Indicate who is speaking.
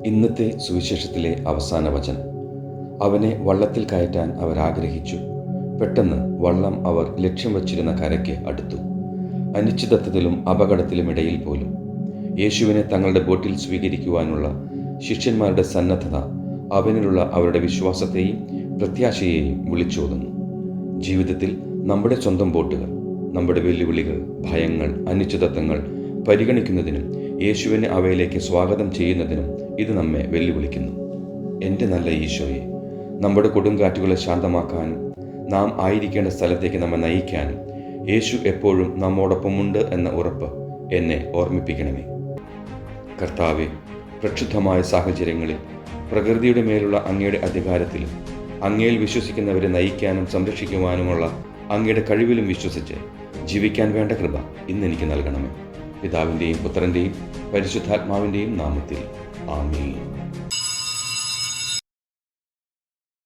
Speaker 1: ഇന്നത്തെ സുവിശേഷത്തിലെ അവസാന വചനം. അവനെ വള്ളത്തിൽ കയറ്റാൻ അവർ ആഗ്രഹിച്ചു. പെട്ടെന്ന് വള്ളം അവർ ലക്ഷ്യം വച്ചിരുന്ന കരയ്ക്ക് അടുത്തു. അനിശ്ചിതത്വത്തിലും അപകടത്തിലും ഇടയിൽ പോലും യേശുവിനെ തങ്ങളുടെ ബോട്ടിൽ സ്വീകരിക്കുവാനുള്ള ശിഷ്യന്മാരുടെ സന്നദ്ധത അവനിലുള്ള അവരുടെ വിശ്വാസത്തെയും പ്രത്യാശയെയും വിളിച്ചോതുന്നു. ജീവിതത്തിൽ നമ്മുടെ സ്വന്തം ബോട്ടുകൾ, നമ്മുടെ വെല്ലുവിളികൾ, ഭയങ്ങൾ, അനിശ്ചിതത്വങ്ങൾ പരിഗണിക്കുന്നതിനും യേശുവിനെ അവയിലേക്ക് സ്വാഗതം ചെയ്യുന്നതിനും ഇത് നമ്മെ വെല്ലുവിളിക്കുന്നു. എൻ്റെ നല്ല ഈശോയെ, നമ്മുടെ കൊടുങ്കാറ്റുകളെ ശാന്തമാക്കാനും നാം ആയിരിക്കേണ്ട സ്ഥലത്തേക്ക് നമ്മെ നയിക്കാനും യേശു എപ്പോഴും നമ്മോടൊപ്പമുണ്ട് എന്ന ഉറപ്പ് എന്നെ ഓർമ്മിപ്പിക്കണമേ. കർത്താവെ, പ്രക്ഷുബ്ധമായ സാഹചര്യങ്ങളിൽ പ്രകൃതിയുടെ മേലുള്ള അങ്ങയുടെ അധികാരത്തിലും അങ്ങയിൽ വിശ്വസിക്കുന്നവരെ നയിക്കാനും സംരക്ഷിക്കുവാനുമുള്ള അങ്ങയുടെ കഴിവിലും വിശ്വസിച്ച് ജീവിക്കാൻ വേണ്ട കൃപ ഇന്നെനിക്ക് നൽകണമേ. പിതാവിൻ്റെയും പുത്രൻ്റെയും പരിശുദ്ധാത്മാവിൻ്റെയും നാമത്തിൽ ആമേൻ.